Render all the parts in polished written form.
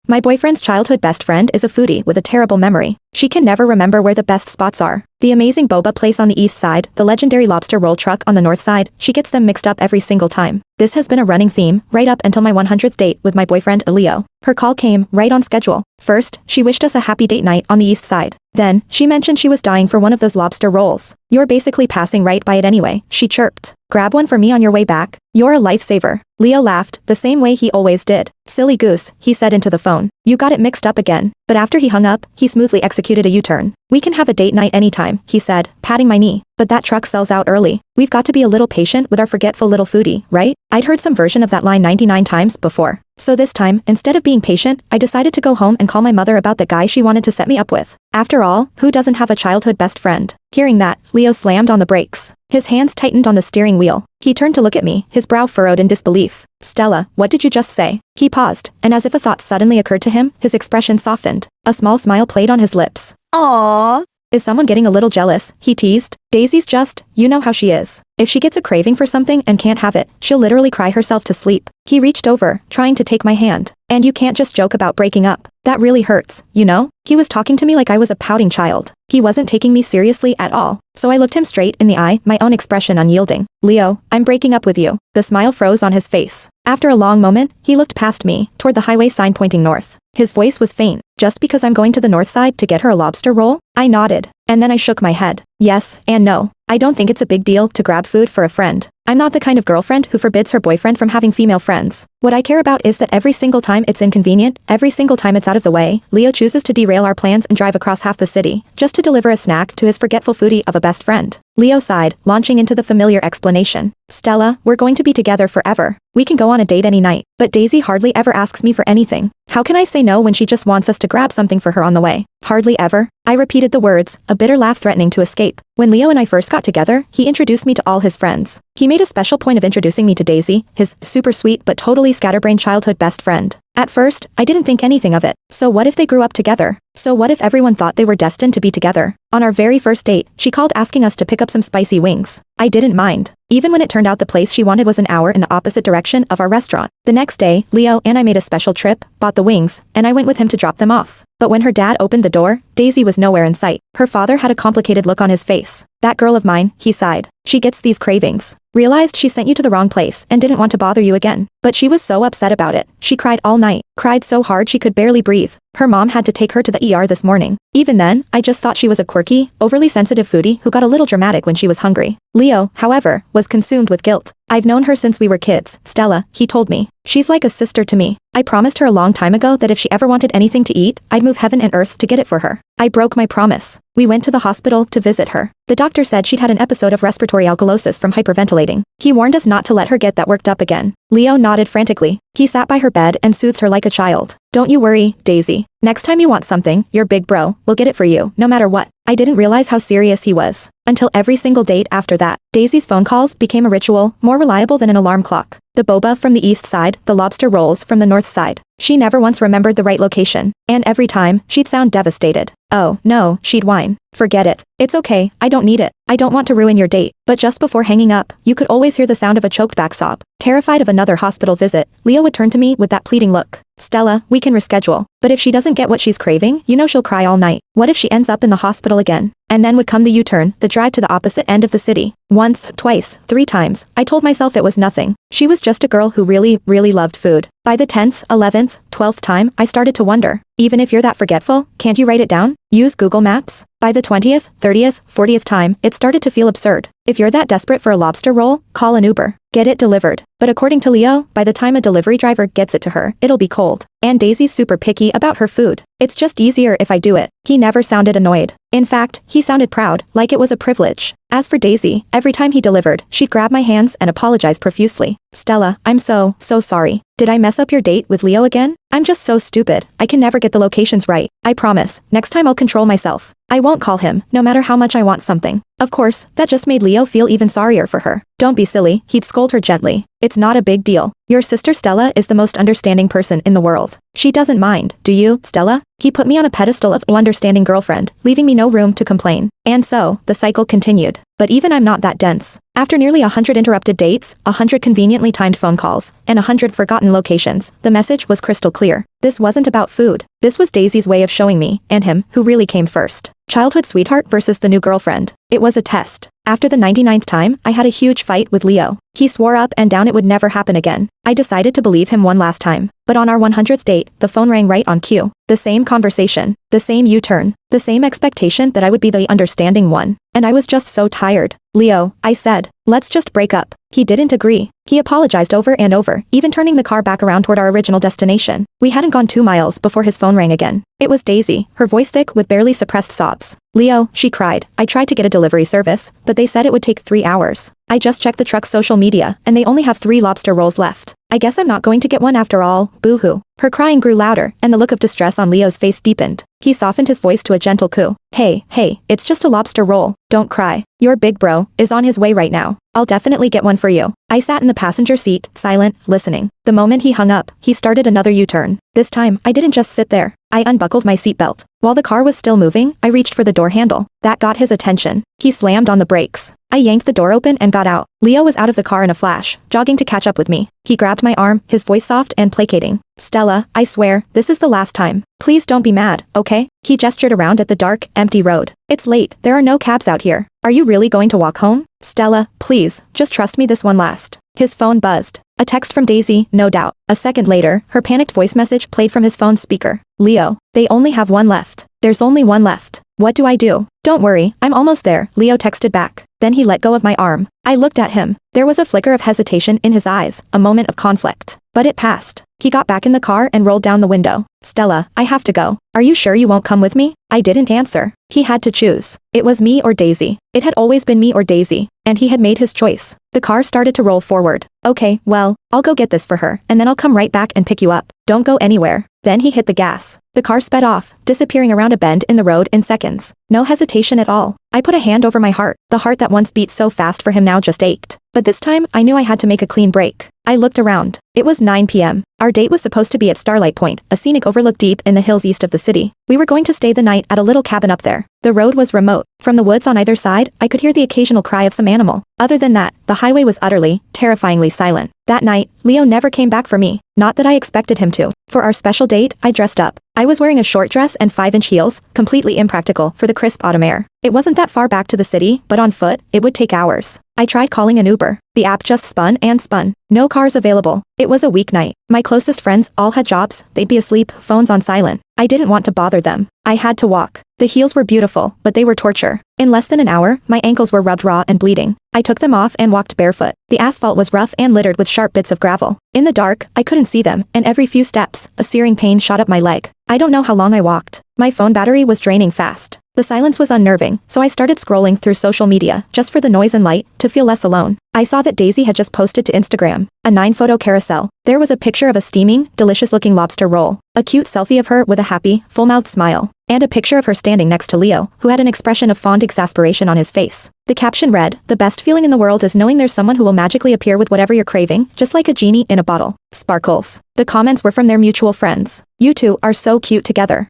My boyfriend's childhood best friend is a foodie with a terrible memory. She can never remember where the best spots are. The amazing boba place on the east side, the legendary lobster roll truck on the north side, she gets them mixed up every single time. This has been a running theme, right up until my 100th date with my boyfriend Leo. Her call came right on schedule. First, she wished us a happy date night on the east side. Then, she mentioned she was dying for one of those lobster rolls. You're basically passing right by it anyway, she chirped. Grab one for me on your way back. You're a lifesaver. Leo laughed, the same way he always did. Silly goose, he said into the phone. You got it mixed up again. But after he hung up, he smoothly executed a U-turn. We can have a date night anytime, he said, patting my knee. But that truck sells out early. We've got to be a little patient with our forgetful little foodie, right? I'd heard some version of that line 99 times before. So this time, instead of being patient, I decided to go home and call my mother about the guy she wanted to set me up with. After all, who doesn't have a childhood best friend? Hearing that, Leo slammed on the brakes. His hands tightened on the steering wheel. He turned to look at me, his brow furrowed in disbelief. Stella, what did you just say? He paused, and as if a thought suddenly occurred to him, his expression softened. A small smile played on his lips. Aww. Is someone getting a little jealous? He teased. Daisy's just, you know how she is. If she gets a craving for something and can't have it, she'll literally cry herself to sleep. He reached over, trying to take my hand. And you can't just joke about breaking up. That really hurts, you know? He was talking to me like I was a pouting child. He wasn't taking me seriously at all. So I looked him straight in the eye, my own expression unyielding. Leo, I'm breaking up with you. The smile froze on his face. After a long moment, he looked past me, toward the highway sign pointing north. His voice was faint. Just because I'm going to the north side to get her a lobster roll? I nodded. And then I shook my head. Yes, and no. I don't think it's a big deal to grab food for a friend. I'm not the kind of girlfriend who forbids her boyfriend from having female friends. What I care about is that every single time it's inconvenient, every single time it's out of the way, Leo chooses to derail our plans and drive across half the city, just to deliver a snack to his forgetful foodie of a best friend. Leo sighed, launching into the familiar explanation. Stella, we're going to be together forever. We can go on a date any night, but Daisy hardly ever asks me for anything. How can I say no when she just wants us to grab something for her on the way? Hardly ever. I repeated the words, a bitter laugh threatening to escape. When Leo and I first got together, he introduced me to all his friends. He made a special point of introducing me to Daisy, his super sweet but totally scatterbrained childhood best friend. At first, I didn't think anything of it. So what if they grew up together? So what if everyone thought they were destined to be together? On our very first date, she called asking us to pick up some spicy wings. I didn't mind. Even when it turned out the place she wanted was an hour in the opposite direction of our restaurant. The next day, Leo and I made a special trip, bought the wings, and I went with him to drop them off. But when her dad opened the door, Daisy was nowhere in sight. Her father had a complicated look on his face. That girl of mine, he sighed. She gets these cravings. Realized she sent you to the wrong place and didn't want to bother you again. But she was so upset about it. She cried all night. Cried so hard she could barely breathe. Her mom had to take her to the ER this morning. Even then, I just thought she was a quirky, overly sensitive foodie who got a little dramatic when she was hungry. Leo, however, was consumed with guilt. I've known her since we were kids, Stella, he told me. She's like a sister to me. I promised her a long time ago that if she ever wanted anything to eat, I'd move heaven and earth to get it for her. I broke my promise. We went to the hospital to visit her. The doctor said she'd had an episode of respiratory alkalosis from hyperventilating. He warned us not to let her get that worked up again. Leo nodded frantically. He sat by her bed and soothed her like a child. Don't you worry, Daisy. Next time you want something, your big bro will get it for you, no matter what. I didn't realize how serious he was. Until every single date after that. Daisy's phone calls became a ritual, more reliable than an alarm clock. The boba from the east side, the lobster rolls from the north side. She never once remembered the right location. And every time, she'd sound devastated. Oh, no, she'd whine. Forget it. It's okay, I don't need it. I don't want to ruin your date. But just before hanging up, you could always hear the sound of a choked back sob. Terrified of another hospital visit, Leo would turn to me with that pleading look. Stella, we can reschedule. But if she doesn't get what she's craving, you know she'll cry all night. What if she ends up in the hospital again? And then would come the U-turn, the drive to the opposite end of the city. Once, twice, 3 times, I told myself it was nothing. She was just a girl who really, really loved food. By the 10th, 11th, 12th time, I started to wonder. Even if you're that forgetful, can't you write it down? Use Google Maps? By the 20th, 30th, 40th time, it started to feel absurd. If you're that desperate for a lobster roll, call an Uber. Get it delivered. But according to Leo, by the time a delivery driver gets it to her, it'll be cold. And Daisy's super picky about her food. It's just easier if I do it. He never sounded annoyed. In fact, he sounded proud, like it was a privilege. As for Daisy, every time he delivered, she'd grab my hands and apologize profusely. Stella, I'm so sorry. Did I mess up your date with Leo again? I'm just so stupid. I can never get the locations right. I promise, next time I'll control myself. I won't call him, no matter how much I want something. Of course, that just made Leo feel even sorrier for her. Don't be silly, he'd scold her gently. It's not a big deal. Your sister Stella is the most understanding person in the world. She doesn't mind, do you, Stella? He put me on a pedestal of understanding girlfriend, leaving me no room to complain. And so, the cycle continued. But even I'm not that dense. After nearly 100 interrupted dates, 100 conveniently timed phone calls, and 100 forgotten locations, the message was crystal clear. This wasn't about food. This was Daisy's way of showing me, and him, who really came first. Childhood sweetheart versus the new girlfriend. It was a test. After the 99th time, I had a huge fight with Leo. He swore up and down it would never happen again. I decided to believe him one last time. But on our 100th date, the phone rang right on cue. The same conversation. The same U-turn. The same expectation that I would be the understanding one. And I was just so tired. Leo, I said, let's just break up. He didn't agree. He apologized over and over, even turning the car back around toward our original destination. We hadn't gone 2 miles before his phone rang again. It was Daisy, her voice thick with barely suppressed sobs. Leo, she cried. I tried to get a delivery service, but they said it would take 3 hours. I just checked the truck's social media, and they only have 3 lobster rolls left. I guess I'm not going to get one after all, boo-hoo. Her crying grew louder, and the look of distress on Leo's face deepened. He softened his voice to a gentle coo. Hey, it's just a lobster roll. Don't cry. Your big bro is on his way right now. I'll definitely get one for you. I sat in the passenger seat, silent, listening. The moment he hung up, he started another U-turn. This time, I didn't just sit there. I unbuckled my seatbelt. While the car was still moving, I reached for the door handle. That got his attention. He slammed on the brakes. I yanked the door open and got out. Leo was out of the car in a flash, jogging to catch up with me. He grabbed my arm, his voice soft and placating. Stella, I swear, this is the last time. Please don't be mad, okay? He gestured around at the dark, empty road. It's late, there are no cabs out here. Are you really going to walk home? Stella, please, just trust me this one last. His phone buzzed. A text from Daisy, no doubt. A second later, her panicked voice message played from his phone's speaker. Leo, they only have one left. There's only one left. What do I do? Don't worry, I'm almost there, Leo texted back. Then he let go of my arm. I looked at him. There was a flicker of hesitation in his eyes, a moment of conflict. But it passed. He got back in the car and rolled down the window. Stella, I have to go. Are you sure you won't come with me? I didn't answer. He had to choose. It was me or Daisy. It had always been me or Daisy. And he had made his choice. The car started to roll forward. Okay, well, I'll go get this for her, and then I'll come right back and pick you up. Don't go anywhere. Then he hit the gas. The car sped off, disappearing around a bend in the road in seconds. No hesitation at all. I put a hand over my heart. The heart that once beat so fast for him now just ached. But this time, I knew I had to make a clean break. I looked around. It was 9 p.m. Our date was supposed to be at Starlight Point, a scenic overlook deep in the hills east of the city. We were going to stay the night at a little cabin up there. The road was remote. From the woods on either side, I could hear the occasional cry of some animal. Other than that, the highway was utterly, terrifyingly silent. That night, Leo never came back for me. Not that I expected him to. For our special date, I dressed up. I was wearing a short dress and 5-inch heels, completely impractical for the crisp autumn air. It wasn't that far back to the city, but on foot, it would take hours. I tried calling an Uber. The app just spun and spun. No cars available. It was a weeknight. My closest friends all had jobs, they'd be asleep, phones on silent. I didn't want to bother them. I had to walk. The heels were beautiful, but they were torture. In less than an hour, my ankles were rubbed raw and bleeding. I took them off and walked barefoot. The asphalt was rough and littered with sharp bits of gravel. In the dark, I couldn't see them, and every few steps, a searing pain shot up my leg. I don't know how long I walked. My phone battery was draining fast. The silence was unnerving, so I started scrolling through social media, just for the noise and light, to feel less alone. I saw that Daisy had just posted to Instagram. A 9-photo carousel. There was a picture of a steaming, delicious-looking lobster roll. A cute selfie of her with a happy, full-mouthed smile. And a picture of her standing next to Leo, who had an expression of fond exasperation on his face. The caption read, "The best feeling in the world is knowing there's someone who will magically appear with whatever you're craving, just like a genie in a bottle." Sparkles. The comments were from their mutual friends. "You two are so cute together."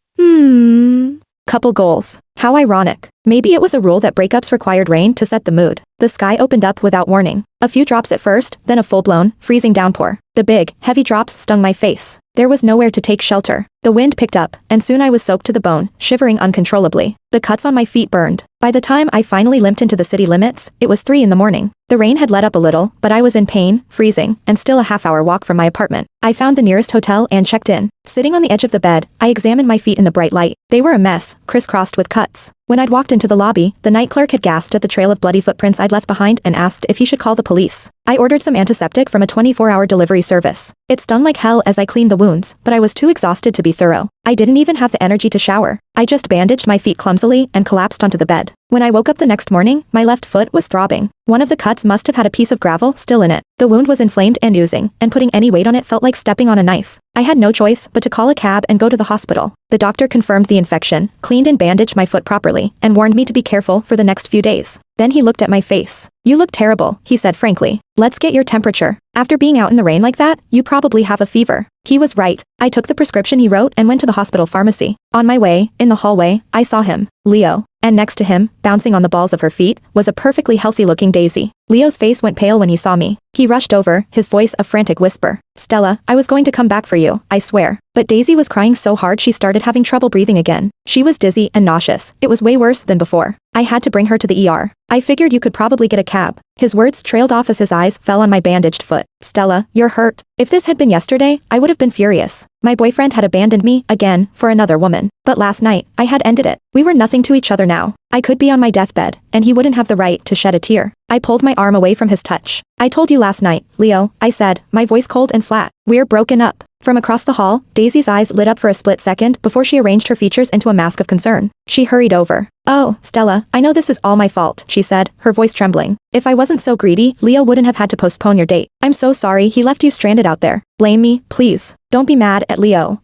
Couple goals. How ironic. Maybe it was a rule that breakups required rain to set the mood. The sky opened up without warning. A few drops at first, then a full-blown, freezing downpour. The big, heavy drops stung my face. There was nowhere to take shelter. The wind picked up, and soon I was soaked to the bone, shivering uncontrollably. The cuts on my feet burned. By the time I finally limped into the city limits, it was 3 in the morning. The rain had let up a little, but I was in pain, freezing, and still a half-hour walk from my apartment. I found the nearest hotel and checked in. Sitting on the edge of the bed, I examined my feet in the bright light. They were a mess, crisscrossed with cuts. When I'd walked into the lobby, the night clerk had gasped at the trail of bloody footprints I'd left behind and asked if he should call the police. I ordered some antiseptic from a 24-hour delivery service. It stung like hell as I cleaned the wounds, but I was too exhausted to be thorough. I didn't even have the energy to shower. I just bandaged my feet clumsily and collapsed onto the bed. When I woke up the next morning, my left foot was throbbing. One of the cuts must have had a piece of gravel still in it. The wound was inflamed and oozing, and putting any weight on it felt like stepping on a knife. I had no choice but to call a cab and go to the hospital. The doctor confirmed the infection, cleaned and bandaged my foot properly, and warned me to be careful for the next few days. Then he looked at my face. You look terrible, he said frankly. Let's get your temperature. After being out in the rain like that, you probably have a fever. He was right. I took the prescription he wrote and went to the hospital pharmacy. On my way, in the hallway, I saw him, Leo. And next to him, bouncing on the balls of her feet, was a perfectly healthy-looking Daisy. Leo's face went pale when he saw me. He rushed over, his voice a frantic whisper. Stella, I was going to come back for you, I swear. But Daisy was crying so hard she started having trouble breathing again. She was dizzy and nauseous. It was way worse than before. I had to bring her to the ER. I figured you could probably get a cab. His words trailed off as his eyes fell on my bandaged foot. Stella, you're hurt. If this had been yesterday, I would have been furious. My boyfriend had abandoned me, again, for another woman. But last night, I had ended it. We were nothing to each other now. I could be on my deathbed, and he wouldn't have the right to shed a tear. I pulled my arm away from his touch. I told you last night, Leo, I said, my voice cold and flat. We're broken up. From across the hall, Daisy's eyes lit up for a split second before she arranged her features into a mask of concern. She hurried over. Oh, Stella, I know this is all my fault, she said, her voice trembling. If I wasn't so greedy, Leo wouldn't have had to postpone your date. I'm so sorry he left you stranded out there. Blame me, please. Don't be mad at Leo.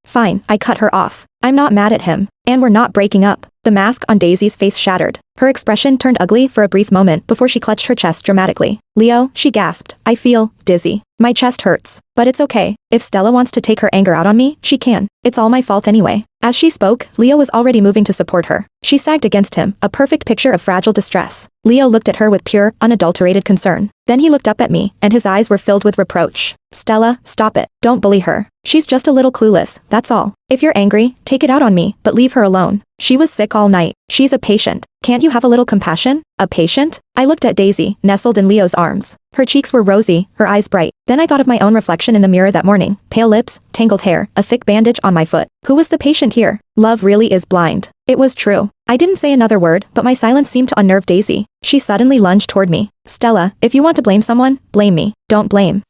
Fine, I cut her off. I'm not mad at him. And we're not breaking up. The mask on Daisy's face shattered. Her expression turned ugly for a brief moment before she clutched her chest dramatically. Leo, she gasped. I feel dizzy. My chest hurts. But it's okay. If Stella wants to take her anger out on me, she can. It's all my fault anyway. As she spoke, Leo was already moving to support her. She sagged against him, a perfect picture of fragile distress. Leo looked at her with pure, unadulterated concern. Then he looked up at me, and his eyes were filled with reproach. Stella, stop it. Don't bully her. She's just a little clueless, that's all. If you're angry, take it out on me, but leave her alone. She was sick all night. She's a patient. Can't you have a little compassion? A patient? I looked at Daisy, nestled in Leo's arms. Her cheeks were rosy, her eyes bright. Then I thought of my own reflection in the mirror that morning. Pale lips, tangled hair, a thick bandage on my foot. Who was the patient here? Love really is blind. It was true. I didn't say another word, but my silence seemed to unnerve Daisy. She suddenly lunged toward me. Stella, if you want to blame someone, blame me. Don't blame.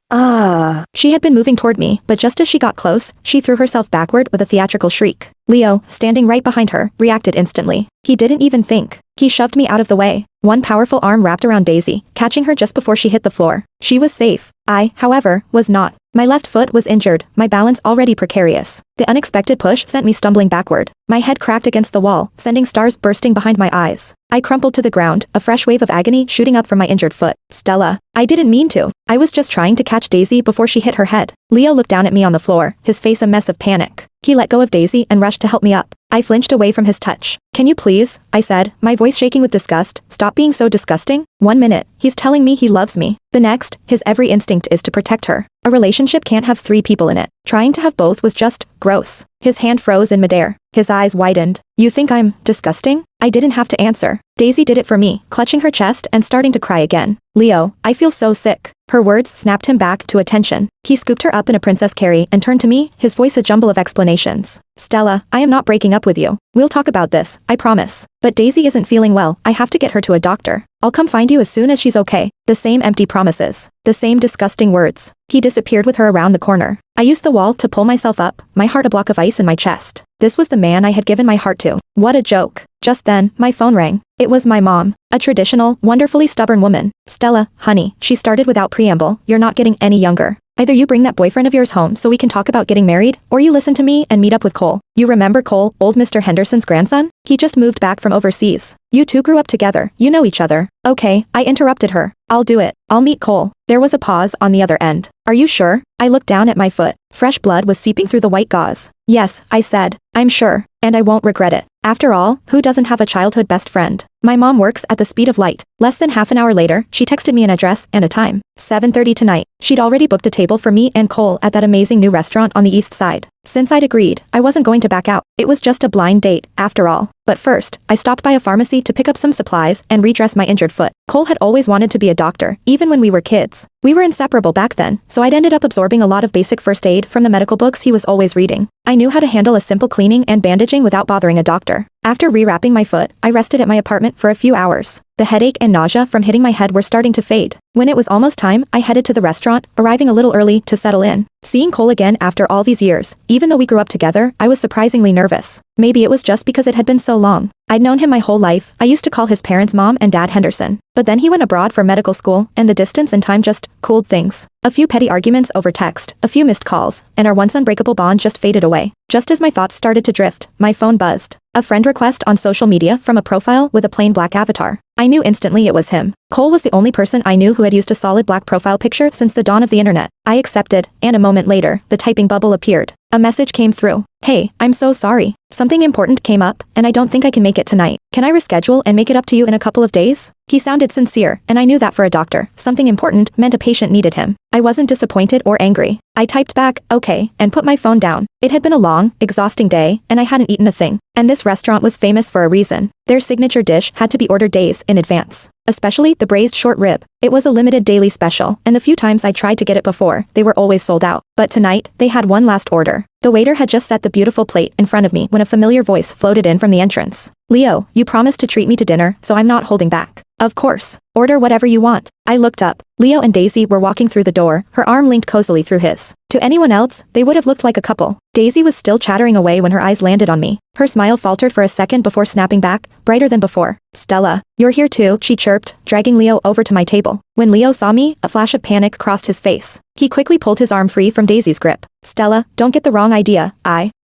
She had been moving toward me, but just as she got close, she threw herself backward with a theatrical shriek. Leo, standing right behind her, reacted instantly. He didn't even think. He shoved me out of the way. One powerful arm wrapped around Daisy, catching her just before she hit the floor. She was safe. I, however, was not. My left foot was injured, my balance already precarious. The unexpected push sent me stumbling backward. My head cracked against the wall, sending stars bursting behind my eyes. I crumpled to the ground, a fresh wave of agony shooting up from my injured foot. Stella. I didn't mean to. I was just trying to catch Daisy before she hit her head. Leo looked down at me on the floor, his face a mess of panic. He let go of Daisy and rushed to help me up. I flinched away from his touch. Can you please? I said, my voice shaking with disgust. Stop being so disgusting. 1 minute, he's telling me he loves me. The next, his every instinct is to protect her. A relationship can't have 3 people in it. Trying to have both was just gross. His hand froze in midair. His eyes widened. You think I'm disgusting? I didn't have to answer. Daisy did it for me, clutching her chest and starting to cry again. Leo, I feel so sick. Her words snapped him back to attention. He scooped her up in a princess carry and turned to me, his voice a jumble of explanations. Stella, I am not breaking up with you. We'll talk about this, I promise. But Daisy isn't feeling well, I have to get her to a doctor. I'll come find you as soon as she's okay. The same empty promises. The same disgusting words. He disappeared with her around the corner. I used the wall to pull myself up, my heart a block of ice in my chest. This was the man I had given my heart to. What a joke. Just then, my phone rang. It was my mom. A traditional, wonderfully stubborn woman. Stella, honey, she started without preamble, you're not getting any younger. Either you bring that boyfriend of yours home so we can talk about getting married, or you listen to me and meet up with Cole. You remember Cole, old Mr. Henderson's grandson? He just moved back from overseas. You two grew up together, you know each other. Okay, I interrupted her. I'll do it. I'll meet Cole. There was a pause on the other end. Are you sure? I looked down at my foot. Fresh blood was seeping through the white gauze. Yes, I said. I'm sure. And I won't regret it. After all, who doesn't have a childhood best friend? My mom works at the speed of light. Less than half an hour later, she texted me an address and a time. 7:30 tonight. She'd already booked a table for me and Cole at that amazing new restaurant on the east side. Since I'd agreed, I wasn't going to back out. It was just a blind date, after all. But first, I stopped by a pharmacy to pick up some supplies and redress my injured foot. Cole had always wanted to be a doctor, even when we were kids. We were inseparable back then, so I'd ended up absorbing a lot of basic first aid from the medical books he was always reading. I knew how to handle a simple cleaning and bandaging without bothering a doctor. After rewrapping my foot, I rested at my apartment for a few hours. The headache and nausea from hitting my head were starting to fade. When it was almost time, I headed to the restaurant, arriving a little early to settle in. Seeing Cole again after all these years, even though we grew up together, I was surprisingly nervous. Maybe it was just because it had been so long. I'd known him my whole life. I used to call his parents Mom and Dad Henderson. But then he went abroad for medical school, and the distance and time just cooled things. A few petty arguments over text, a few missed calls, and our once unbreakable bond just faded away. Just as my thoughts started to drift, my phone buzzed. A friend request on social media from a profile with a plain black avatar. I knew instantly it was him. Cole was the only person I knew who had used a solid black profile picture since the dawn of the internet. I accepted, and a moment later, the typing bubble appeared. A message came through. Hey, I'm so sorry. Something important came up, and I don't think I can make it tonight. Can I reschedule and make it up to you in a couple of days? He sounded sincere, and I knew that for a doctor, something important meant a patient needed him. I wasn't disappointed or angry. I typed back, okay, and put my phone down. It had been a long, exhausting day, and I hadn't eaten a thing. And this restaurant was famous for a reason. Their signature dish had to be ordered days in advance. Especially the braised short rib. It was a limited daily special, and the few times I tried to get it before, they were always sold out. But tonight, they had one last order. The waiter had just set the beautiful plate in front of me when a familiar voice floated in from the entrance. Leo, you promised to treat me to dinner, so I'm not holding back. Of course. Order whatever you want. I looked up. Leo and Daisy were walking through the door, her arm linked cozily through his. To anyone else, they would have looked like a couple. Daisy was still chattering away when her eyes landed on me. Her smile faltered for a second before snapping back, brighter than before. Stella, you're here too, she chirped, dragging Leo over to my table. When Leo saw me, a flash of panic crossed his face. He quickly pulled his arm free from Daisy's grip. Stella, don't get the wrong idea.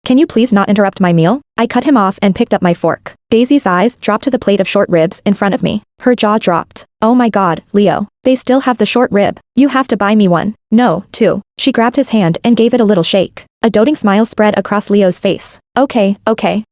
Can you please not interrupt my meal? I cut him off and picked up my fork. Daisy's eyes dropped to the plate of short ribs in front of me. Her jaw dropped. Oh my god, Leo. They still have the short rib. You have to buy me one. No, two. She grabbed his hand and gave it a little shake. A doting smile spread across Leo's face. Okay,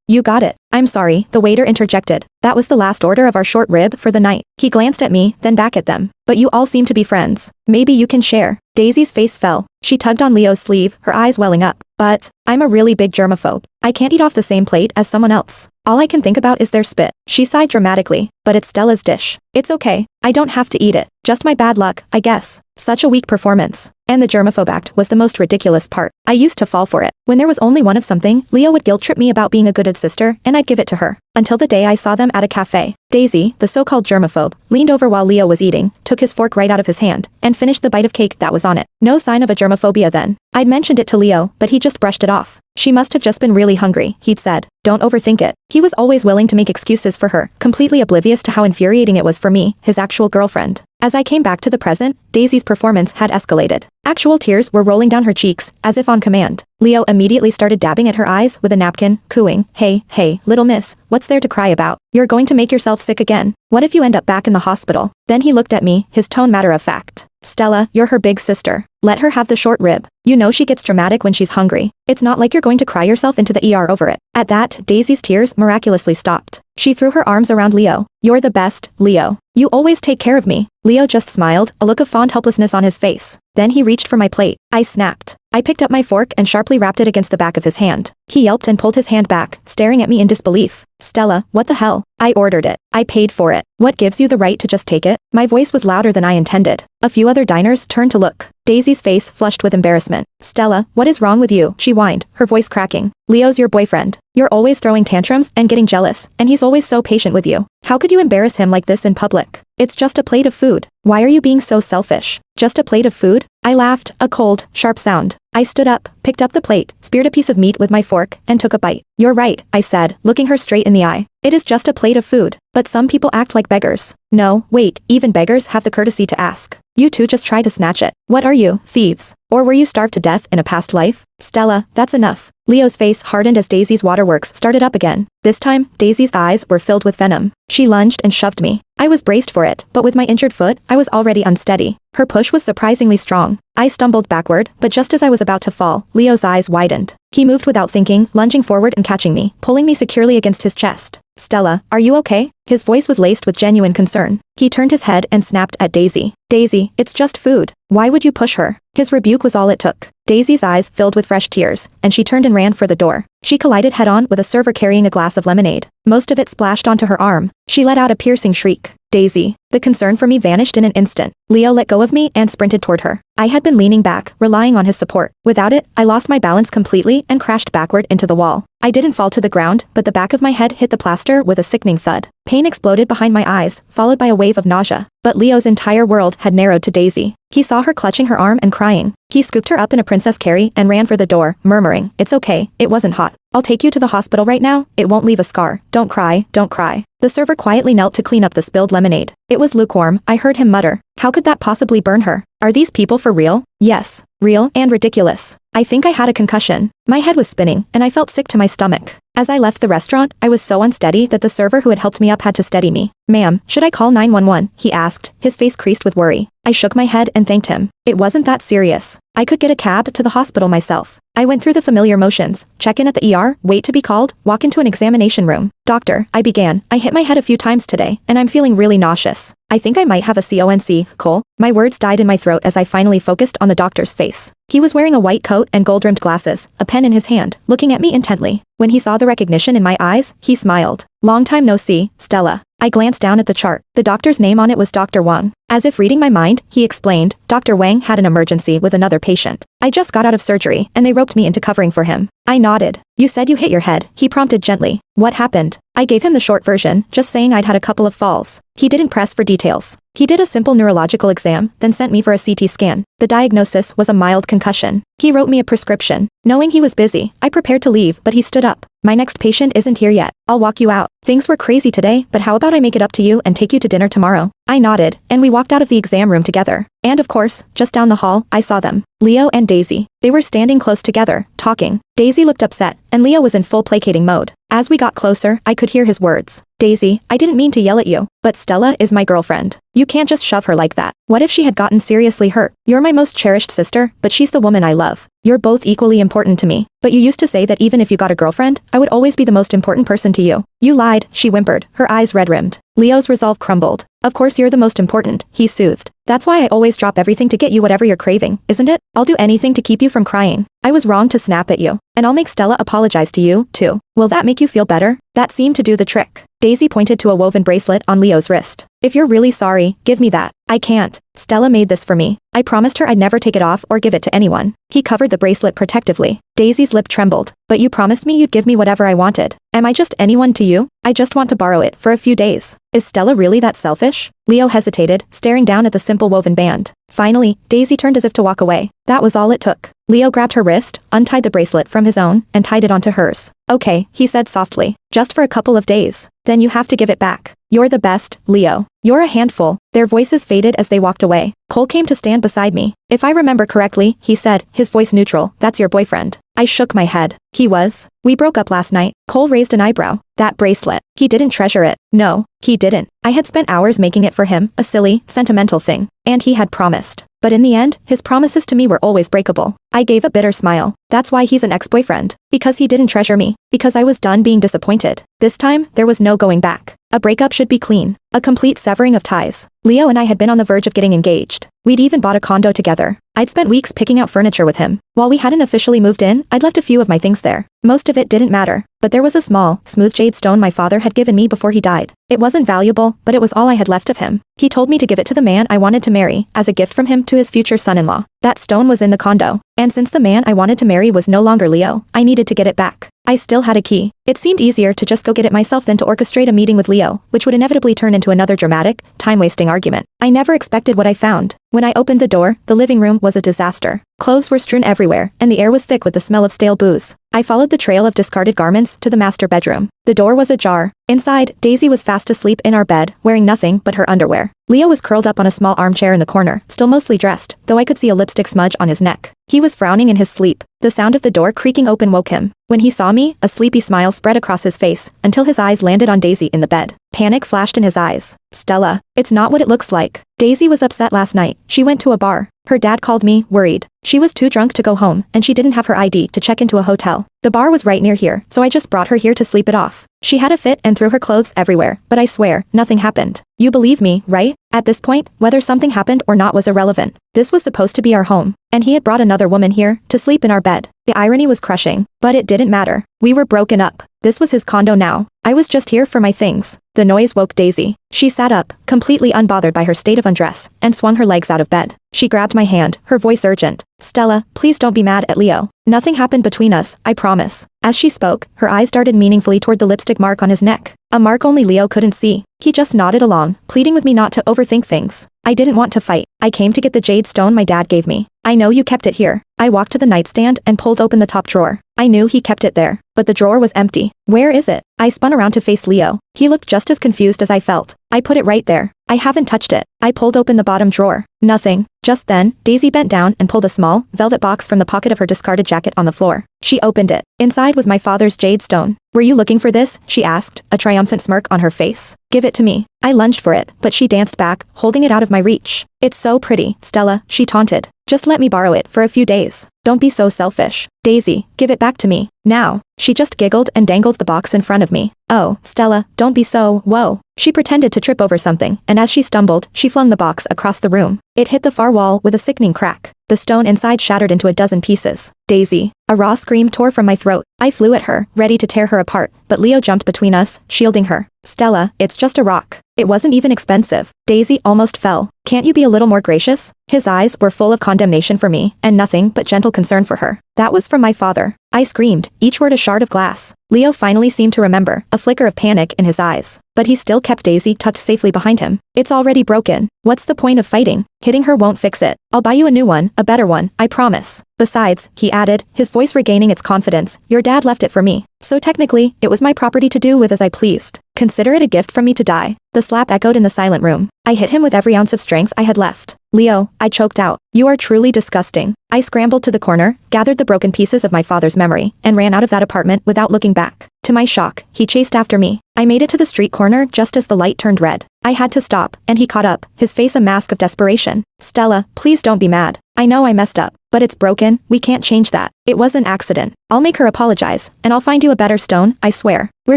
you got it. I'm sorry, the waiter interjected. That was the last order of our short rib for the night. He glanced at me, then back at them. But you all seem to be friends. Maybe you can share. Daisy's face fell. She tugged on Leo's sleeve, her eyes welling up. But I'm a really big germaphobe. I can't eat off the same plate as someone else. All I can think about is their spit. She sighed dramatically. But it's Stella's dish. It's okay. I don't have to eat it. Just my bad luck, I guess. Such a weak performance. And the germaphobe act was the most ridiculous part. I used to fall for it. When there was only one of something, Leo would guilt-trip me about being a good sister, and I'd give it to her. Until the day I saw them at a cafe. Daisy, the so-called germaphobe, leaned over while Leo was eating, took his fork right out of his hand, and finished the bite of cake that was on it. No sign of a germophobia then. I'd mentioned it to Leo, but he just brushed it off. She must have just been really hungry, he'd said. Don't overthink it. He was always willing to make excuses for her, completely oblivious to how infuriating it was for me, his actual girlfriend. As I came back to the present, Daisy's performance had escalated. Actual tears were rolling down her cheeks, as if on command. Leo immediately started dabbing at her eyes with a napkin, cooing, hey, little miss, what's there to cry about? You're going to make yourself sick again. What if you end up back in the hospital? Then he looked at me, his tone matter of fact. Stella, you're her big sister. Let her have the short rib. You know she gets dramatic when she's hungry. It's not like you're going to cry yourself into the ER over it. At that, Daisy's tears miraculously stopped. She threw her arms around Leo. You're the best, Leo. You always take care of me. Leo just smiled, a look of fond helplessness on his face. Then he reached for my plate. I snapped. I picked up my fork and sharply rapped it against the back of his hand. He yelped and pulled his hand back, staring at me in disbelief. Stella, what the hell? I ordered it. I paid for it. What gives you the right to just take it? My voice was louder than I intended. A few other diners turned to look. Daisy's face flushed with embarrassment. Stella, what is wrong with you? She whined, her voice cracking. Leo's your boyfriend. You're always throwing tantrums and getting jealous, and he's always so patient with you. How could you embarrass him like this in public? It's just a plate of food. Why are you being so selfish? Just a plate of food? I laughed, a cold, sharp sound. I stood up, picked up the plate, speared a piece of meat with my fork, and took a bite. You're right, I said, looking her straight in the eye. It is just a plate of food. But some people act like beggars. No, wait, even beggars have the courtesy to ask. You two just try to snatch it. What are you, thieves? Or were you starved to death in a past life? Stella, that's enough. Leo's face hardened as Daisy's waterworks started up again. This time, Daisy's eyes were filled with venom. She lunged and shoved me. I was braced for it, but with my injured foot, I was already unsteady. Her push was surprisingly strong. I stumbled backward, but just as I was about to fall, Leo's eyes widened. He moved without thinking, lunging forward and catching me, pulling me securely against his chest. Stella, are you okay? His voice was laced with genuine concern. He turned his head and snapped at Daisy. Daisy, it's just food. Why would you push her? His rebuke was all it took. Daisy's eyes filled with fresh tears, and she turned and ran for the door. She collided head-on with a server carrying a glass of lemonade. Most of it splashed onto her arm. She let out a piercing shriek. Daisy. The concern for me vanished in an instant. Leo let go of me and sprinted toward her. I had been leaning back, relying on his support. Without it, I lost my balance completely and crashed backward into the wall. I didn't fall to the ground, but the back of my head hit the plaster with a sickening thud. Pain exploded behind my eyes, followed by a wave of nausea. but Leo's entire world had narrowed to Daisy. He saw her clutching her arm and crying. He scooped her up in a princess carry and ran for the door, murmuring, "It's okay, it wasn't hot. I'll take you to the hospital right now, it won't leave a scar. Don't cry, don't cry." The server quietly knelt to clean up the spilled lemonade. It was lukewarm, I heard him mutter. How could that possibly burn her? Are these people for real? Yes, real and ridiculous. I think I had a concussion. My head was spinning, and I felt sick to my stomach. As I left the restaurant, I was so unsteady that the server who had helped me up had to steady me. "Ma'am, should I call 911? He asked, his face creased with worry. I shook my head and thanked him. It wasn't that serious. I could get a cab to the hospital myself. I went through the familiar motions, check in at the ER, wait to be called, walk into an examination room. "Doctor," I began, "I hit my head a few times today, and I'm feeling really nauseous. I think I might have a colic. My words died in my throat as I finally focused on the doctor's face. He was wearing a white coat and gold-rimmed glasses, a pen in his hand, looking at me intently. When he saw the recognition in my eyes, he smiled. "Long time no see, Stella." I glanced down at the chart. The doctor's name on it was Dr. Wang. As if reading my mind, he explained, "Dr. Wang had an emergency with another patient. I just got out of surgery, and they roped me into covering for him." I nodded. "You said you hit your head," he prompted gently. "What happened?" I gave him the short version, just saying I'd had a couple of falls. He didn't press for details. He did a simple neurological exam, then sent me for a CT scan. The diagnosis was a mild concussion. He wrote me a prescription. Knowing he was busy, I prepared to leave, but he stood up. "My next patient isn't here yet. I'll walk you out. Things were crazy today, but how about I make it up to you and take you to dinner tomorrow?" I nodded, and we walked out of the exam room together. And of course, just down the hall, I saw them. Leo and Daisy. They were standing close together, talking. Daisy looked upset, and Leo was in full placating mode. As we got closer, I could hear his words. "Daisy, I didn't mean to yell at you, but Stella is my girlfriend. You can't just shove her like that. What if she had gotten seriously hurt? You're my most cherished sister, but she's the woman I love. You're both equally important to me. But you used to say that even if you got a girlfriend, I would always be the most important person to you." "You lied," she whimpered, her eyes red-rimmed. Leo's resolve crumbled. "Of course you're the most important," he soothed. "That's why I always drop everything to get you whatever you're craving, isn't it? I'll do anything to keep you from crying. I was wrong to snap at you. And I'll make Stella apologize to you, too. Will that make you feel better?" That seemed to do the trick. Daisy pointed to a woven bracelet on Leo's wrist. "If you're really sorry, give me that." "I can't. Stella made this for me. I promised her I'd never take it off or give it to anyone." He covered the bracelet protectively. Daisy's lip trembled. "But you promised me you'd give me whatever I wanted. Am I just anyone to you? I just want to borrow it for a few days. Is Stella really that selfish?" Leo hesitated, staring down at the simple woven band. Finally, Daisy turned as if to walk away. That was all it took. Leo grabbed her wrist, untied the bracelet from his own, and tied it onto hers. "Okay," he said softly. "Just for a couple of days. Then you have to give it back. You're the best, Leo. You're a handful." Their voices faded as they walked away. Cole came to stand beside me. "If I remember correctly," he said, his voice neutral, "that's your boyfriend." I shook my head. "He was. We broke up last night." Cole raised an eyebrow. "That bracelet. He didn't treasure it." "No, he didn't. I had spent hours making it for him, a silly, sentimental thing. And he had promised. But in the end, his promises to me were always breakable." I gave a bitter smile. "That's why he's an ex-boyfriend. Because he didn't treasure me. Because I was done being disappointed. This time, there was no going back. A breakup should be clean. A complete severing of ties. Leo and I had been on the verge of getting engaged. We'd even bought a condo together. I'd spent weeks picking out furniture with him. While we hadn't officially moved in, I'd left a few of my things there. Most of it didn't matter. But there was a small, smooth jade stone my father had given me before he died. It wasn't valuable, but it was all I had left of him. He told me to give it to the man I wanted to marry, as a gift from him to his future son-in-law. That stone was in the condo. And since the man I wanted to marry was no longer Leo, I needed to get it back. I still had a key. It seemed easier to just go get it myself than to orchestrate a meeting with Leo, which would inevitably turn into another dramatic, time-wasting argument. I never expected what I found. When I opened the door, the living room was a disaster. Clothes were strewn everywhere, and the air was thick with the smell of stale booze. I followed the trail of discarded garments to the master bedroom. The door was ajar. Inside, Daisy was fast asleep in our bed, wearing nothing but her underwear. Leo was curled up on a small armchair in the corner, still mostly dressed, though I could see a lipstick smudge on his neck. He was frowning in his sleep. The sound of the door creaking open woke him. When he saw me, a sleepy smile spread across his face, until his eyes landed on Daisy in the bed. Panic flashed in his eyes. "Stella, it's not what it looks like." Daisy was upset last night. She went to a bar. Her dad called me, worried. She was too drunk to go home, and she didn't have her ID to check into a hotel. The bar was right near here, so I just brought her here to sleep it off. She had a fit and threw her clothes everywhere, but I swear, nothing happened. You believe me, right? At this point, whether something happened or not was irrelevant. This was supposed to be our home, and he had brought another woman here, to sleep in our bed. The irony was crushing, but it didn't matter. We were broken up. This was his condo now. I was just here for my things. The noise woke Daisy. She sat up, completely unbothered by her state of undress, and swung her legs out of bed. She grabbed my hand, her voice urgent. "Stella, please don't be mad at Leo. Nothing happened between us, I promise." As she spoke, her eyes darted meaningfully toward the lipstick mark on his neck. A mark only Leo couldn't see. He just nodded along, pleading with me not to overthink things. I didn't want to fight. I came to get the jade stone my dad gave me. I know you kept it here. I walked to the nightstand and pulled open the top drawer. I knew he kept it there, but the drawer was empty. Where is it? I spun around to face Leo. He looked just as confused as I felt. I put it right there. I haven't touched it. I pulled open the bottom drawer. Nothing. Just then, Daisy bent down and pulled a small, velvet box from the pocket of her discarded jacket on the floor. She opened it. Inside was my father's jade stone. Were you looking for this? She asked, a triumphant smirk on her face. Give it to me. I lunged for it, but she danced back, holding it out of my reach. It's so pretty, Stella, she taunted. Just let me borrow it for a few days. Don't be so selfish. Daisy, give it back to me. Now. She just giggled and dangled the box in front of me. Oh, Stella, don't be so, whoa. She pretended to trip over something, and as she stumbled, she flung the box across the room. It hit the far wall with a sickening crack. The stone inside shattered into a dozen pieces. Daisy. A raw scream tore from my throat. I flew at her, ready to tear her apart, but Leo jumped between us, shielding her. Stella, it's just a rock. It wasn't even expensive. Daisy almost fell. Can't you be a little more gracious? His eyes were full of condemnation for me, and nothing but gentle concern for her. That was from my father. I screamed, each word a shard of glass. Leo finally seemed to remember, a flicker of panic in his eyes. But he still kept Daisy tucked safely behind him. It's already broken. What's the point of fighting? Hitting her won't fix it. I'll buy you a new one, a better one, I promise. Besides, he added, his voice regaining its confidence, your dad left it for me. So technically, it was my property to do with as I pleased. Consider it a gift from me to die. The slap echoed in the silent room. I hit him with every ounce of strength I had left. Leo, I choked out. You are truly disgusting. I scrambled to the corner, gathered the broken pieces of my father's memory, and ran out of that apartment without looking back. To my shock, he chased after me. I made it to the street corner just as the light turned red. I had to stop, and he caught up, his face a mask of desperation. Stella, please don't be mad. I know I messed up, but it's broken, we can't change that. It was an accident. I'll make her apologize, and I'll find you a better stone, I swear. We're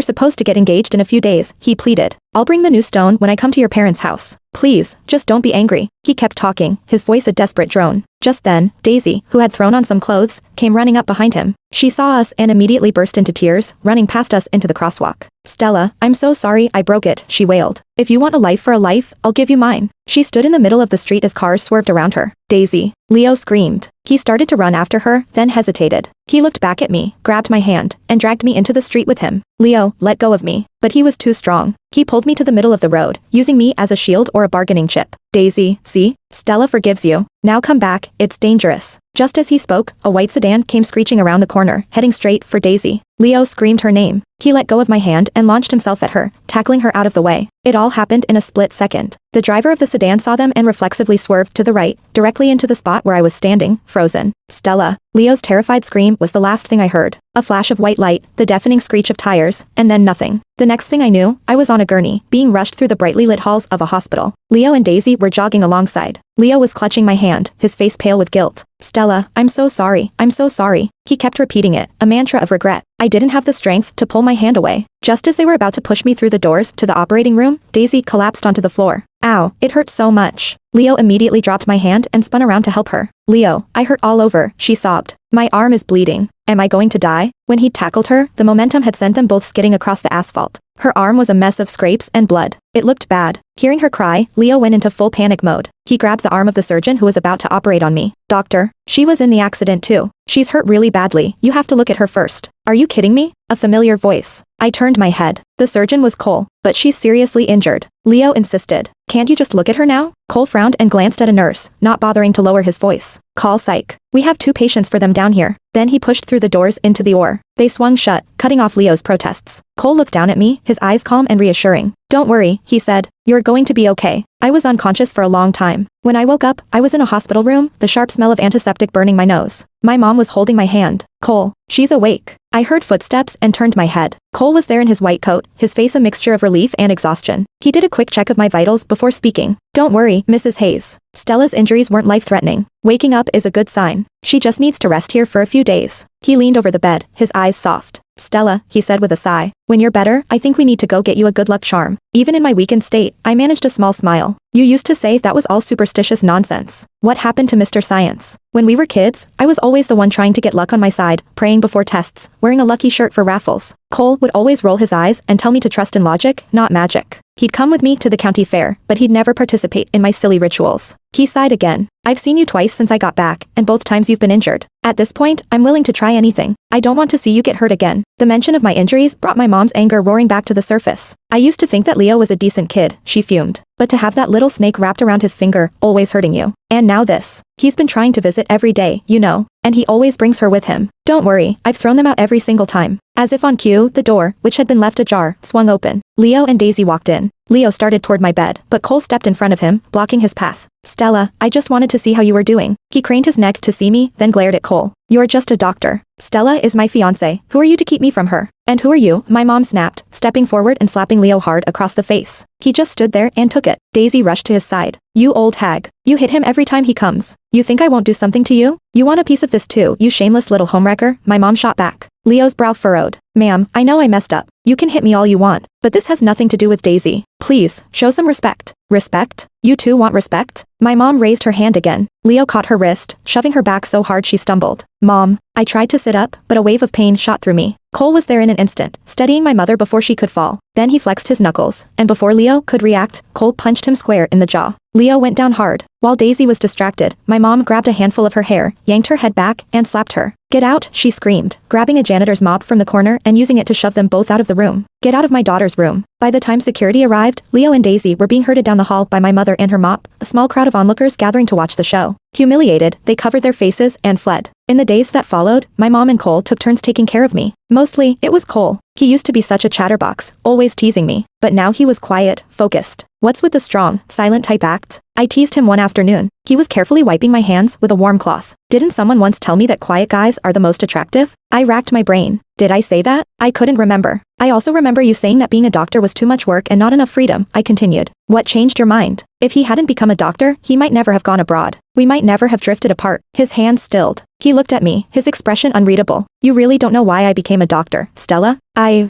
supposed to get engaged in a few days, he pleaded. I'll bring the new stone when I come to your parents' house. Please, just don't be angry. He kept talking, his voice a desperate drone. Just then, Daisy, who had thrown on some clothes, came running up behind him. She saw us and immediately burst into tears, running past us into the crosswalk. Stella, I'm so sorry I broke it, she wailed. If you want a life for a life, I'll give you mine. She stood in the middle of the street as cars swerved around her. Daisy. Leo screamed. He started to run after her, then hesitated. He looked back at me, grabbed my hand, and dragged me into the street with him. Leo, let go of me. But he was too strong. He pulled me to the middle of the road, using me as a shield or a bargaining chip. Daisy, see? Stella forgives you. Now come back, it's dangerous. Just as he spoke, a white sedan came screeching around the corner, heading straight for Daisy. Leo screamed her name. He let go of my hand and launched himself at her, tackling her out of the way. It all happened in a split second. The driver of the sedan saw them and reflexively swerved to the right, directly into the spot where I was standing, frozen. Stella. Leo's terrified scream was the last thing I heard. A flash of white light, the deafening screech of tires, and then nothing. The next thing I knew, I was on a gurney, being rushed through the brightly lit halls of a hospital. Leo and Daisy were jogging alongside. Leo was clutching my hand, his face pale with guilt. Stella, I'm so sorry, I'm so sorry. He kept repeating it, a mantra of regret. I didn't have the strength to pull my hand away. Just as they were about to push me through the doors to the operating room, Daisy collapsed onto the floor. Ow, it hurt so much. Leo immediately dropped my hand and spun around to help her. Leo, I hurt all over, she sobbed. My arm is bleeding. Am I going to die? When he tackled her, the momentum had sent them both skidding across the asphalt. Her arm was a mess of scrapes and blood. It looked bad. Hearing her cry, Leo went into full panic mode. He grabbed the arm of the surgeon who was about to operate on me. Doctor, she was in the accident too. She's hurt really badly. You have to look at her first. Are you kidding me? A familiar voice. I turned my head. The surgeon was Cole, but she's seriously injured. Leo insisted. Can't you just look at her now? Cole frowned and glanced at a nurse, not bothering to lower his voice. Call psych. We have 2 patients for them down here. Then he pushed through the doors into the OR. They swung shut, cutting off Leo's protests. Cole looked down at me, his eyes calm and reassuring. Don't worry, he said. You're going to be okay. I was unconscious for a long time. When I woke up, I was in a hospital room, the sharp smell of antiseptic burning my nose. My mom was holding my hand. Cole, she's awake. I heard footsteps and turned my head. Cole was there in his white coat, his face a mixture of relief and exhaustion. He did a quick check of my vitals before speaking. Don't worry, Mrs. Hayes. Stella's injuries weren't life-threatening. Waking up is a good sign. She just needs to rest here for a few days. He leaned over the bed, his eyes soft. Stella, he said with a sigh. When you're better, I think we need to go get you a good luck charm. Even in my weakened state, I managed a small smile. You used to say that was all superstitious nonsense. What happened to Mr. Science? When we were kids, I was always the one trying to get luck on my side, praying before tests, wearing a lucky shirt for raffles. Cole would always roll his eyes and tell me to trust in logic, not magic. He'd come with me to the county fair, but he'd never participate in my silly rituals. He sighed again. I've seen you twice since I got back, and both times you've been injured. At this point, I'm willing to try anything. I don't want to see you get hurt again. The mention of my injuries brought my mom's anger roaring back to the surface. I used to think that Leo was a decent kid, she fumed. But to have that little snake wrapped around his finger, always hurting you. And now this. He's been trying to visit every day, you know. And he always brings her with him. Don't worry, I've thrown them out every single time. As if on cue, the door, which had been left ajar, swung open. Leo and Daisy walked in. Leo started toward my bed, but Cole stepped in front of him, blocking his path. Stella, I just wanted to see how you were doing. He craned his neck to see me, then glared at Cole. You're just a doctor. Stella is my fiancé. Who are you to keep me from her? And who are you? My mom snapped, stepping forward and slapping Leo hard across the face. He just stood there and took it. Daisy rushed to his side. You old hag. You hit him every time he comes. You think I won't do something to you? You want a piece of this too, you shameless little homewrecker? My mom shot back. Leo's brow furrowed. Ma'am, I know I messed up. You can hit me all you want, but this has nothing to do with Daisy. Please, show some respect. Respect? You too want respect? My mom raised her hand again. Leo caught her wrist, shoving her back so hard she stumbled. Mom. I tried to sit up, but a wave of pain shot through me. Cole was there in an instant, steadying my mother before she could fall. Then he flexed his knuckles, and before Leo could react, Cole punched him square in the jaw. Leo went down hard. While Daisy was distracted, my mom grabbed a handful of her hair, yanked her head back, and slapped her. Get out, she screamed, grabbing a janitor's mop from the corner and using it to shove them both out of the room. Get out of my daughter's room. By the time security arrived, Leo and Daisy were being herded down the hall by my mother and her mop, a small crowd of onlookers gathering to watch the show. Humiliated, they covered their faces and fled. In the days that followed, my mom and Cole took turns taking care of me. Mostly, it was Cole. He used to be such a chatterbox, always teasing me. But now he was quiet, focused. What's with the strong, silent type act? I teased him one afternoon. He was carefully wiping my hands with a warm cloth. Didn't someone once tell me that quiet guys are the most attractive? I racked my brain. Did I say that? I couldn't remember. I also remember you saying that being a doctor was too much work and not enough freedom, I continued. What changed your mind? If he hadn't become a doctor, he might never have gone abroad. We might never have drifted apart. His hands stilled. He looked at me, his expression unreadable. You really don't know why I became a doctor, Stella?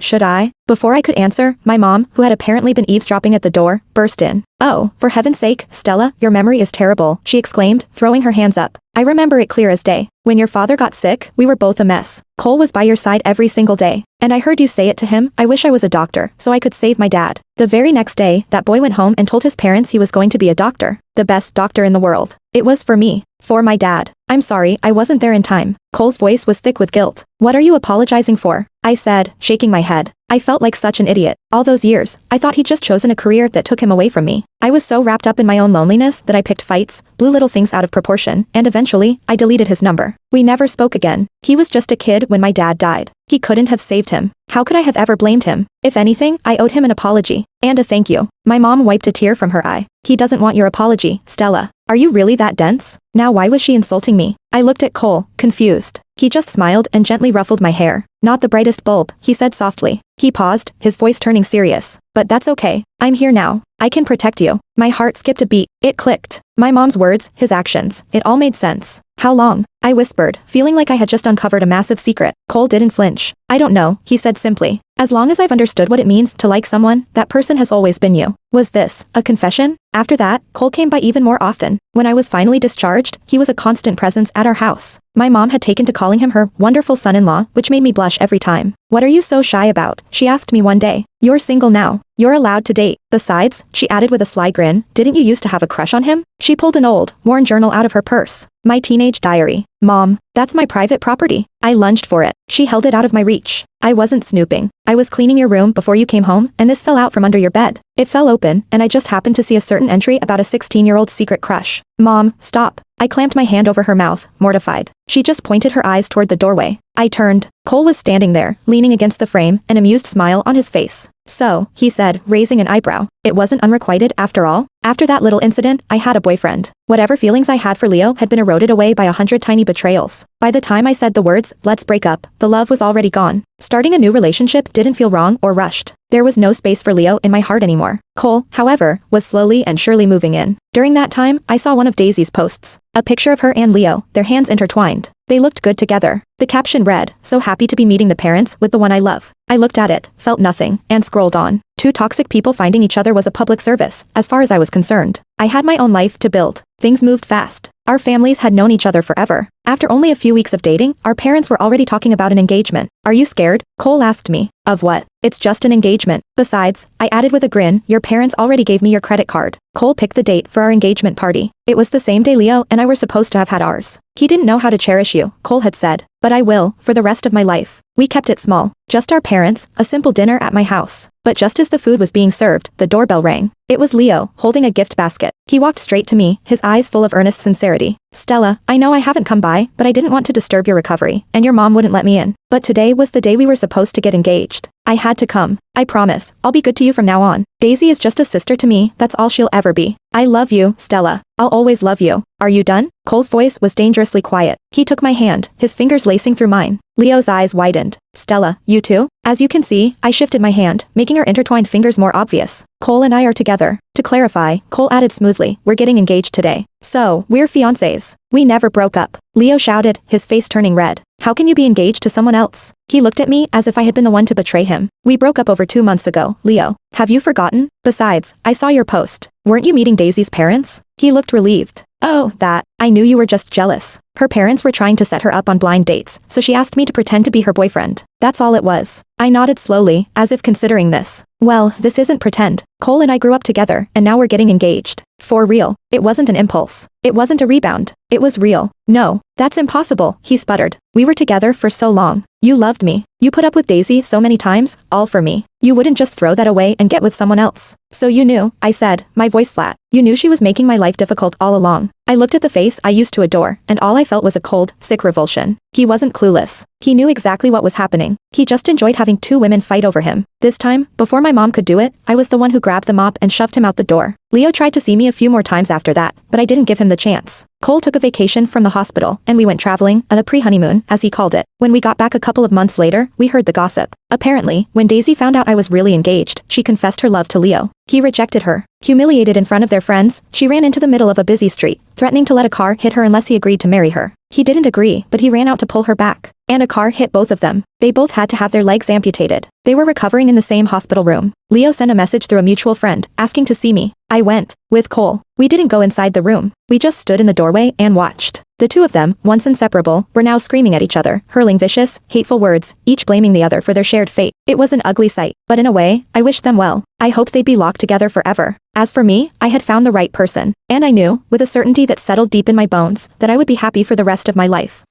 Should I? Before I could answer, my mom, who had apparently been eavesdropping at the door, burst in. Oh, for heaven's sake, Stella, your memory is terrible, she exclaimed, throwing her hands up. I remember it clear as day. When your father got sick, we were both a mess. Cole was by your side every single day. And I heard you say it to him, I wish I was a doctor, so I could save my dad. The very next day, that boy went home and told his parents he was going to be a doctor. The best doctor in the world. It was for me. For my dad. I'm sorry, I wasn't there in time. Cole's voice was thick with guilt. What are you apologizing for? I said, shaking my head. I felt like such an idiot. All those years, I thought he'd just chosen a career that took him away from me. I was so wrapped up in my own loneliness that I picked fights, blew little things out of proportion, and eventually, I deleted his number. We never spoke again. He was just a kid when my dad died. He couldn't have saved him. How could I have ever blamed him? If anything, I owed him an apology. And a thank you. My mom wiped a tear from her eye. He doesn't want your apology, Stella. Are you really that dense? Now why was she insulting me? I looked at Cole, confused. He just smiled and gently ruffled my hair. Not the brightest bulb, he said softly. He paused, his voice turning serious. But that's okay. I'm here now. I can protect you. My heart skipped a beat. It clicked. My mom's words, his actions, it all made sense. How long? I whispered, feeling like I had just uncovered a massive secret. Cole didn't flinch. I don't know, he said simply. As long as I've understood what it means to like someone, that person has always been you. Was this a confession? After that, Cole came by even more often. When I was finally discharged, he was a constant presence at our house. My mom had taken to calling him her wonderful son-in-law, which made me blush every time. What are you so shy about? She asked me one day. You're single now. You're allowed to date. Besides, she added with a sly grin, didn't you used to have a crush on him? She pulled an old, worn journal out of her purse. My teenage diary. Mom, that's my private property. I lunged for it. She held it out of my reach. I wasn't snooping. I was cleaning your room before you came home, and this fell out from under your bed. It fell open, and I just happened to see a certain entry about a 16-year-old secret crush. Mom, stop. I clamped my hand over her mouth, mortified. She just pointed her eyes toward the doorway. I turned. Cole was standing there, leaning against the frame, an amused smile on his face. So, he said, raising an eyebrow. It wasn't unrequited after all? After that little incident, I had a boyfriend. Whatever feelings I had for Leo had been eroded away by 100 tiny betrayals. By the time I said the words, let's break up, the love was already gone. Starting a new relationship didn't feel wrong or rushed. There was no space for Leo in my heart anymore. Cole, however, was slowly and surely moving in. During that time, I saw one of Daisy's posts. A picture of her and Leo, their hands intertwined. They looked good together. The caption read, so happy to be meeting the parents with the one I love. I looked at it, felt nothing, and scrolled on. Two toxic people finding each other was a public service, as far as I was concerned. I had my own life to build. Things moved fast. Our families had known each other forever. After only a few weeks of dating, our parents were already talking about an engagement. Are you scared? Cole asked me. Of what? It's just an engagement. Besides, I added with a grin, your parents already gave me your credit card. Cole picked the date for our engagement party. It was the same day Leo and I were supposed to have had ours. He didn't know how to cherish you, Cole had said. But I will, for the rest of my life. We kept it small. Just our parents, a simple dinner at my house. But just as the food was being served, the doorbell rang. It was Leo, holding a gift basket. He walked straight to me, his eyes full of earnest sincerity. Stella, I know I haven't come by, but I didn't want to disturb your recovery, and your mom wouldn't let me in. But today was the day we were supposed to get engaged. I had to come. I promise, I'll be good to you from now on. Daisy is just a sister to me, that's all she'll ever be. I love you, Stella. I'll always love you. Are you done? Cole's voice was dangerously quiet. He took my hand, his fingers lacing through mine. Leo's eyes widened. Stella, you too? As you can see, I shifted my hand, making our intertwined fingers more obvious. Cole and I are together. To clarify, Cole added smoothly, we're getting engaged today. So, we're fiancés. We never broke up. Leo shouted, his face turning red. How can you be engaged to someone else? He looked at me as if I had been the one to betray him. We broke up over 2 months ago, Leo. Have you forgotten? Besides, I saw your post. Weren't you meeting Daisy's parents? He looked relieved. Oh, that. I knew you were just jealous. Her parents were trying to set her up on blind dates, so she asked me to pretend to be her boyfriend. That's all it was. I nodded slowly, as if considering this. Well, this isn't pretend. Cole and I grew up together, and now we're getting engaged. For real. It wasn't an impulse. It wasn't a rebound. It was real. No, that's impossible, he sputtered. We were together for so long. You loved me. You put up with Daisy so many times, all for me. You wouldn't just throw that away and get with someone else. So you knew, I said, my voice flat. You knew she was making my life difficult all along. I looked at the face I used to adore, and all I felt was a cold, sick revulsion. He wasn't clueless. He knew exactly what was happening. He just enjoyed having 2 women fight over him. This time, before my mom could do it, I was the one who grabbed the mop and shoved him out the door. Leo tried to see me a few more times after that, but I didn't give him the chance. Cole took a vacation from the hospital, and we went traveling, a pre-honeymoon, as he called it. When we got back a couple of months later, we heard the gossip. Apparently, when Daisy found out I was really engaged, she confessed her love to Leo. He rejected her. Humiliated in front of their friends, she ran into the middle of a busy street, threatening to let a car hit her unless he agreed to marry her. He didn't agree, but he ran out to pull her back. And a car hit both of them. They both had to have their legs amputated. They were recovering in the same hospital room. Leo sent a message through a mutual friend, asking to see me. I went. With Cole. We didn't go inside the room. We just stood in the doorway and watched. The 2 of them, once inseparable, were now screaming at each other, hurling vicious, hateful words, each blaming the other for their shared fate. It was an ugly sight, but in a way, I wished them well. I hoped they'd be locked together forever. As for me, I had found the right person. And I knew, with a certainty that settled deep in my bones, that I would be happy for the rest of my life.